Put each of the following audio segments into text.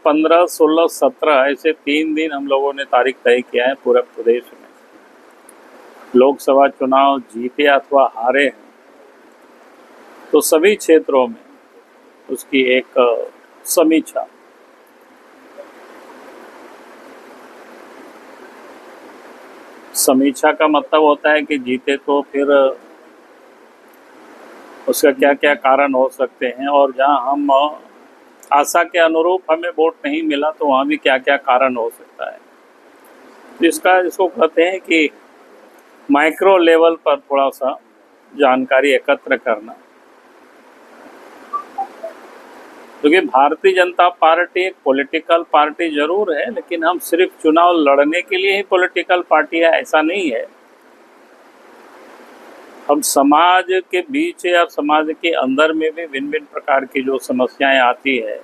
15, 16, 17 ऐसे 3 दिन हम लोगों ने तारीख तय किया है पूरे प्रदेश में। लोकसभा चुनाव जीते अथवा हारे हैं तो सभी क्षेत्रों में उसकी एक समीक्षा, समीक्षा का मतलब होता है कि जीते तो फिर उसका क्या क्या कारण हो सकते हैं, और जहां हम आशा के अनुरूप हमें वोट नहीं मिला तो वहाँ भी क्या क्या कारण हो सकता है। इसको कहते हैं कि माइक्रो लेवल पर थोड़ा सा जानकारी एकत्र करना। क्योंकि भारतीय जनता पार्टी एक पॉलिटिकल पार्टी जरूर है, लेकिन हम सिर्फ चुनाव लड़ने के लिए ही पॉलिटिकल पार्टी है ऐसा नहीं है। हम समाज के बीच या समाज के अंदर में भी भिन्न भिन्न प्रकार की जो समस्याएं आती है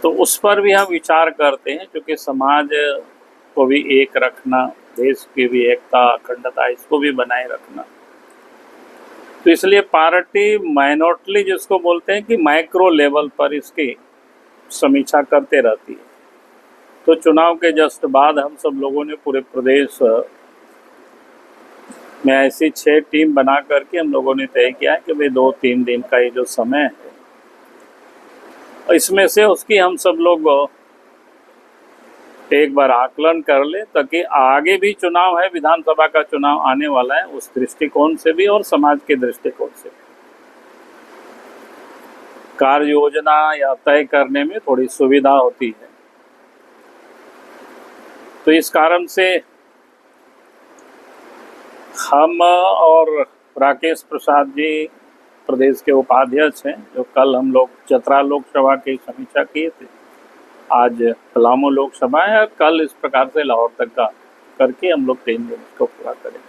तो उस पर भी हम विचार करते हैं, क्योंकि समाज को भी एक रखना, देश की भी एकता अखंडता इसको भी बनाए रखना, तो इसलिए पार्टी माइनॉरिटी जिसको बोलते हैं कि माइक्रो लेवल पर इसकी समीक्षा करते रहती है। तो चुनाव के जस्ट बाद हम सब लोगों ने पूरे प्रदेश में ऐसी 6 टीम बना करके हम लोगों ने तय किया है कि भाई 2-3 दिन का ये जो समय है इसमें से उसकी हम सब लोग एक बार आकलन कर ले, ताकि आगे भी चुनाव है, विधानसभा का चुनाव आने वाला है, उस दृष्टिकोण से भी और समाज के दृष्टिकोण से भी कार्य योजना या तय करने में थोड़ी सुविधा होती है। तो इस कारण से हम और राकेश प्रसाद जी प्रदेश के उपाध्यक्ष हैं, जो कल हम लोग चतरा लोकसभा की समीक्षा किए थे, आज पलामू लोकसभा है, कल इस प्रकार से लाहौर तक का करके हम लोग 3 दिन इसको पूरा करेंगे।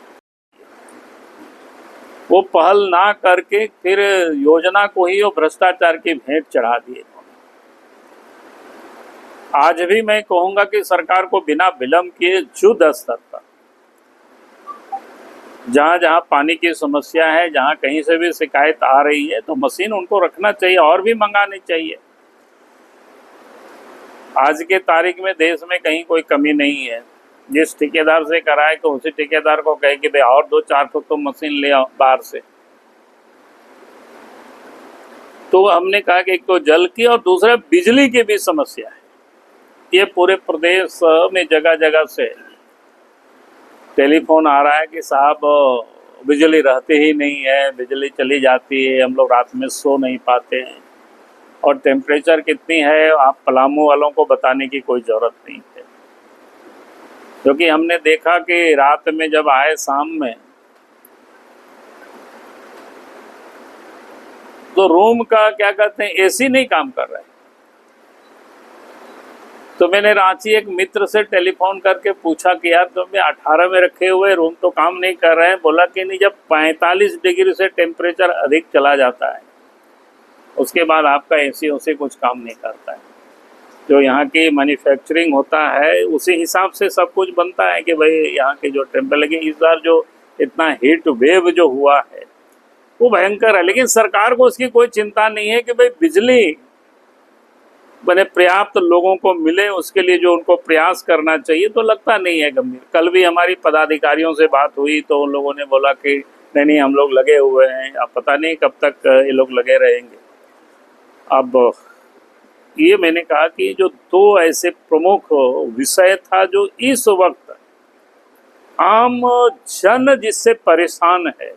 वो पहल ना करके फिर योजना को ही वो भ्रष्टाचार की भेंट चढ़ा दिए। आज भी मैं कहूंगा कि सरकार को बिना विलंब किए युद्ध स्तर पर जहां जहां पानी की समस्या है, जहां कहीं से भी शिकायत आ रही है तो मशीन उनको रखना चाहिए और भी मंगानी चाहिए। आज के तारीख में देश में कहीं कोई कमी नहीं है। जिस ठेकेदार से कराए तो उसी ठेकेदार को कहे कि भाई और 2-4 तो मशीन ले आओ बाहर से। तो हमने कहा कि एक तो जल की और दूसरा बिजली की भी समस्या है। ये पूरे प्रदेश में जगह जगह से टेलीफोन आ रहा है कि साहब बिजली रहती ही नहीं है, बिजली चली जाती है, हम लोग रात में सो नहीं पाते हैं, और टेम्परेचर कितनी है आप पलामू वालों को बताने की कोई ज़रूरत नहीं है। क्योंकि हमने देखा कि रात में जब आए शाम में तो रूम का क्या कहते हैं एसी नहीं काम कर रहा है। तो मैंने रांची एक मित्र से टेलीफोन करके पूछा कि यार तुमने 18 में रखे हुए रूम तो काम नहीं कर रहे हैं। बोला कि नहीं, जब 45 डिग्री से टेम्परेचर अधिक चला जाता है उसके बाद आपका एसी उसे कुछ काम नहीं करता है। जो यहाँ की मैन्युफैक्चरिंग होता है उसी हिसाब से सब कुछ बनता है कि भाई यहाँ के जो टेम्परेचर, लेकिन इस बार जो इतना हीट वेव जो हुआ है वो भयंकर है। लेकिन सरकार को उसकी कोई चिंता नहीं है कि भाई बिजली बने पर्याप्त लोगों को मिले, उसके लिए जो उनको प्रयास करना चाहिए, तो लगता नहीं है गंभीर। कल भी हमारी पदाधिकारियों से बात हुई तो उन लोगों ने बोला कि नहीं हम लोग लगे हुए हैं, अब पता नहीं कब तक ये लोग लगे रहेंगे। अब ये मैंने कहा कि जो 2 ऐसे प्रमुख विषय था जो इस वक्त आम जन जिससे परेशान है,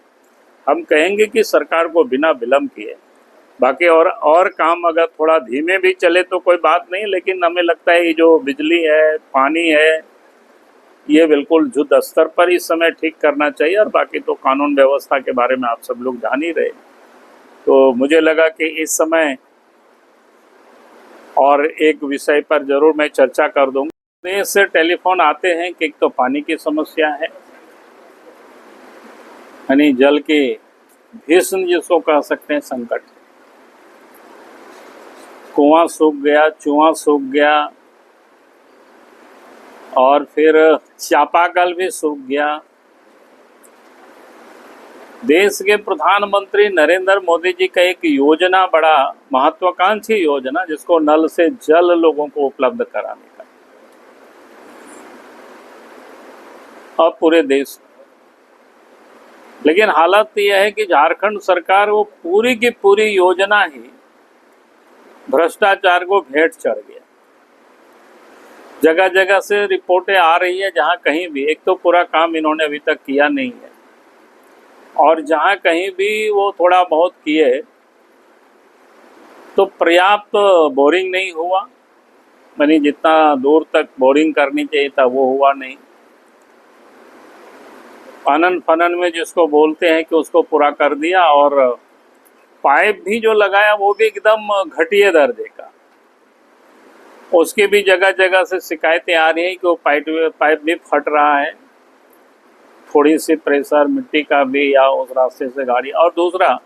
हम कहेंगे कि सरकार को बिना विलंब किए, बाकी और काम अगर थोड़ा धीमे भी चले तो कोई बात नहीं, लेकिन हमें लगता है ये जो बिजली है, पानी है, ये बिल्कुल युद्ध स्तर पर इस समय ठीक करना चाहिए। और बाकी तो कानून व्यवस्था के बारे में आप सब लोग जान ही रहे। तो मुझे लगा कि इस समय और एक विषय पर जरूर मैं चर्चा कर दूंगा। देश से टेलीफोन आते हैं कि एक तो पानी की समस्या है, यानी जल की भीषण जिसको कह सकते हैं संकट। कुआं सूख गया, चुआं सूख गया, और फिर चापाकल भी सूख गया। देश के प्रधानमंत्री नरेंद्र मोदी जी का एक योजना, बड़ा महत्वाकांक्षी योजना, जिसको नल से जल लोगों को उपलब्ध कराने का, और पूरे देश। लेकिन हालत यह है कि झारखंड सरकार वो पूरी की पूरी योजना ही भ्रष्टाचार को भेंट चढ़ गया। जगह जगह से रिपोर्टें आ रही है, जहां कहीं भी, एक तो पूरा काम इन्होंने अभी तक किया नहीं है, और जहां कहीं भी वो थोड़ा बहुत किए तो पर्याप्त बोरिंग नहीं हुआ, यानी जितना दूर तक बोरिंग करनी चाहिए था वो हुआ नहीं। अनन फनन में जिसको बोलते हैं कि उसको पूरा कर दिया, और पाइप भी जो लगाया वो भी एकदम घटिया दर्जे का। उसकी भी जगह जगह से शिकायतें आ रही हैं कि वो पाइप भी फट रहा है, थोड़ी सी प्रेशर मिट्टी का भी या उस रास्ते से गाड़ी। और दूसरा,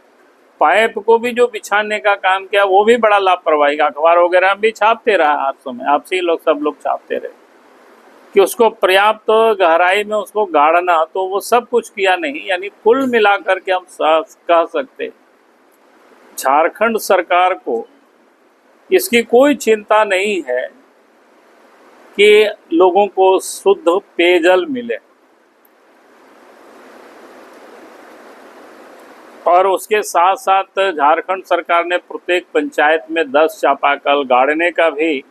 पाइप को भी जो बिछाने का काम किया वो भी बड़ा लापरवाही, अखबार वगैरह भी छापते रहा, आप समय आपसे ही लोग सब लोग छापते रहे कि उसको पर्याप्त गहराई में उसको गाड़ना, तो वो सब कुछ किया नहीं। यानी कुल मिलाकर के हम कह सकते झारखंड सरकार को इसकी कोई चिंता नहीं है कि लोगों को शुद्ध पेयजल मिले, और उसके साथ साथ झारखंड सरकार ने प्रत्येक पंचायत में 10 चापाकल गाड़ने का भी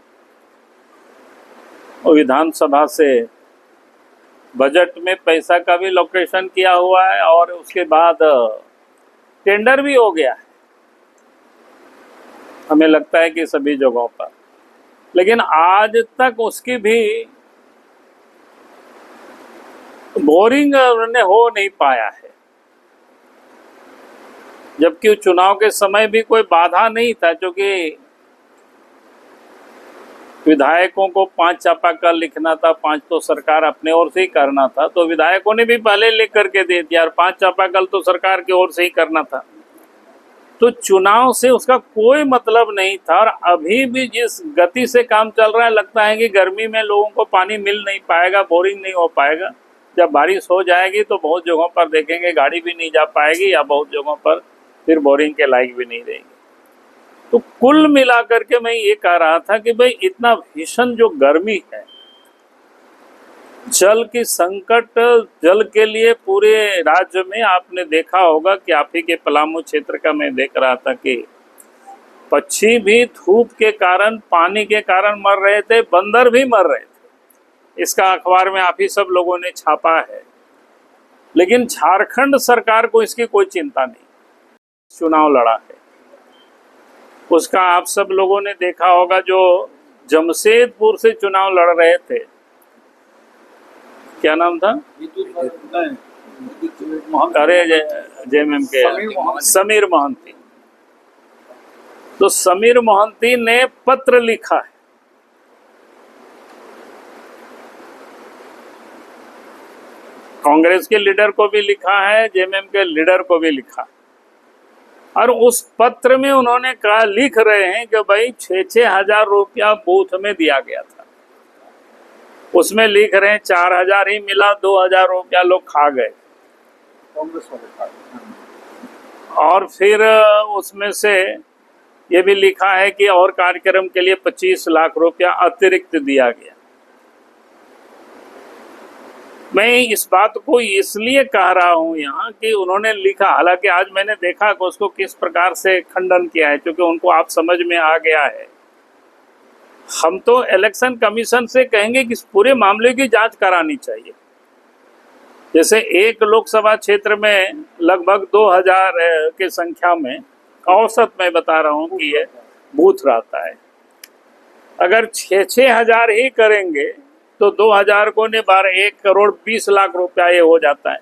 विधानसभा से बजट में पैसा का भी लोकेशन किया हुआ है, और उसके बाद टेंडर भी हो गया है, हमें लगता है कि सभी जगहों पर। लेकिन आज तक उसकी भी बोरिंग हो नहीं पाया है, जबकि चुनाव के समय भी कोई बाधा नहीं था, क्योंकि विधायकों को 5 चापाकल लिखना था, 5 तो सरकार अपने ओर से ही करना था, तो विधायकों ने भी पहले लिख करके दे दिया, और 5 चापाकल तो सरकार की ओर से ही करना था। तो चुनाव से उसका कोई मतलब नहीं था। और अभी भी जिस गति से काम चल रहा है, लगता है कि गर्मी में लोगों को पानी मिल नहीं पाएगा, बोरिंग नहीं हो पाएगा। जब बारिश हो जाएगी तो बहुत जगहों पर देखेंगे गाड़ी भी नहीं जा पाएगी, या बहुत जगहों पर फिर बोरिंग के लायक भी नहीं रहेगी। तो कुल मिलाकर के मैं ये कह रहा था कि भाई इतना भीषण जो गर्मी है, जल की संकट, जल के लिए पूरे राज्य में आपने देखा होगा कि आप ही के पलामू क्षेत्र का मैं देख रहा था कि पक्षी भी धूप के कारण, पानी के कारण मर रहे थे, बंदर भी मर रहे थे। इसका अखबार में आप ही सब लोगों ने छापा है। लेकिन झारखंड सरकार को इसकी कोई चिंता नहीं। चुनाव लड़ा है उसका आप सब लोगों ने देखा होगा, जो जमशेदपुर से चुनाव लड़ रहे थे, क्या नाम था? अरे जेएमएम के समीर मोहंती। तो समीर मोहंती ने पत्र लिखा है, कांग्रेस के लीडर को भी लिखा है, जेएमएम के लीडर को भी लिखा, और उस पत्र में उन्होंने कहा, लिख रहे हैं कि भाई 6-6 हजार रुपया बूथ में दिया गया था। उसमें लिख रहे हैं 4,000 ही मिला, 2,000 रुपया लोग खा गए, कांग्रेस वाले। और फिर उसमें से ये भी लिखा है कि और कार्यक्रम के लिए 25 लाख रुपया अतिरिक्त दिया गया। मैं इस बात को इसलिए कह रहा हूं यहाँ कि उन्होंने लिखा, हालांकि आज मैंने देखा कि उसको किस प्रकार से खंडन किया है, क्योंकि उनको आप समझ में आ गया है। हम तो इलेक्शन कमीशन से कहेंगे कि इस पूरे मामले की जांच करानी चाहिए। जैसे एक लोकसभा क्षेत्र में लगभग 2,000 के संख्या में औसत मैं बता रहा हूं कि ये बूथ रहता है। अगर 6-6 हजार ही करेंगे तो 2,000 को ने 1,20,00,000 रुपया ये हो जाता है।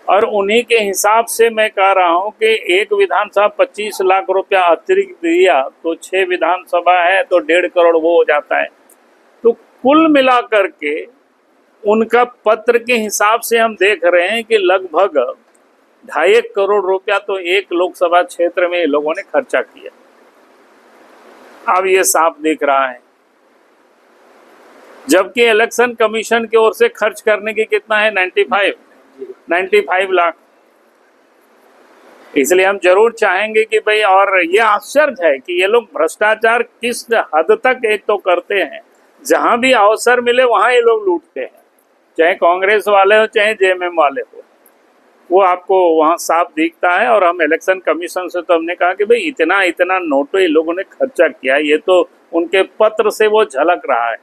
और उन्हीं के हिसाब से मैं कह रहा हूं कि एक विधानसभा 25 लाख रुपया अतिरिक्त दिया तो 6 विधानसभा है तो 1.5 करोड़ वो हो जाता है। तो कुल मिलाकर के उनका पत्र के हिसाब से हम देख रहे हैं कि लगभग 2.5 करोड़ रुपया तो एक लोकसभा क्षेत्र में लोगों ने खर्चा किया। अब ये साफ दिख रहा है, जबकि इलेक्शन कमीशन की ओर से खर्च करने की कितना है, 95 लाख। इसलिए हम जरूर चाहेंगे कि भाई, और ये आश्चर्य है कि ये लोग भ्रष्टाचार किस हद तक एक तो करते हैं, जहां भी अवसर मिले वहां ये लोग लूटते हैं, चाहे कांग्रेस वाले हो चाहे जेएमएम वाले हो, वो आपको वहां साफ दिखता है। और हम इलेक्शन कमीशन से तो हमने कहा कि भाई इतना इतना नोटों ये लोगों ने खर्चा किया, ये तो उनके पत्र से वो झलक रहा है।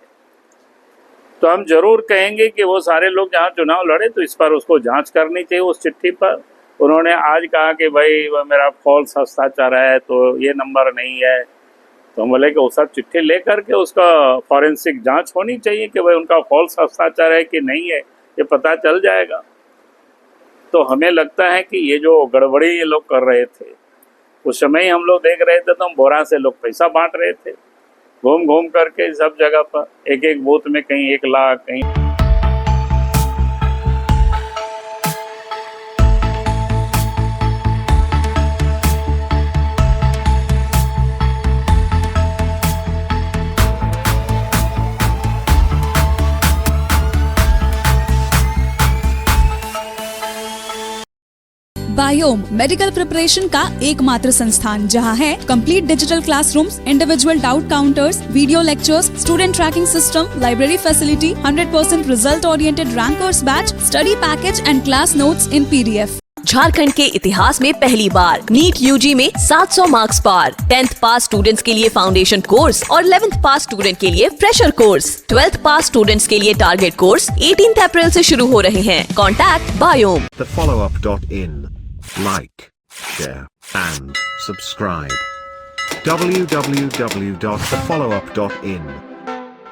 तो हम जरूर कहेंगे कि वो सारे लोग जहाँ चुनाव लड़े तो इस पर उसको जांच करनी चाहिए उस चिट्ठी पर। उन्होंने आज कहा कि भाई वो मेरा फॉल्स हस्ताक्षर है, तो ये नंबर नहीं है। तो हम बोले कि वो सब चिट्ठी लेकर के उसका फॉरेंसिक जांच होनी चाहिए कि भाई उनका फॉल्स हस्ताक्षर है कि नहीं है, ये पता चल जाएगा। तो हमें लगता है कि ये जो गड़बड़ी ये लोग कर रहे थे, उस समय ही हम लोग देख रहे थे तो हम बोरा से लोग पैसा बांट रहे थे, घूम घूम करके सब जगह पर, एक एक बूथ में कहीं 1 लाख कहीं। बायोम मेडिकल प्रिपरेशन का एकमात्र संस्थान जहां है complete digital classrooms, individual doubt counters, video lectures, student tracking system, library facility, 100% result oriented rankers batch, study package and class notes in PDF। Jharkhand के इतिहास में पहली बार नीट UG में 700 मार्क्स पार। 10th पास स्टूडेंट्स के लिए फाउंडेशन कोर्स और 11th पास student के लिए फ्रेशर कोर्स। 12th पास स्टूडेंट्स के लिए टारगेट कोर्स 18 अप्रैल से शुरू हो रहे हैं। Contact biome. thefollowup.in. Like, share and subscribe. www.thefollowup.in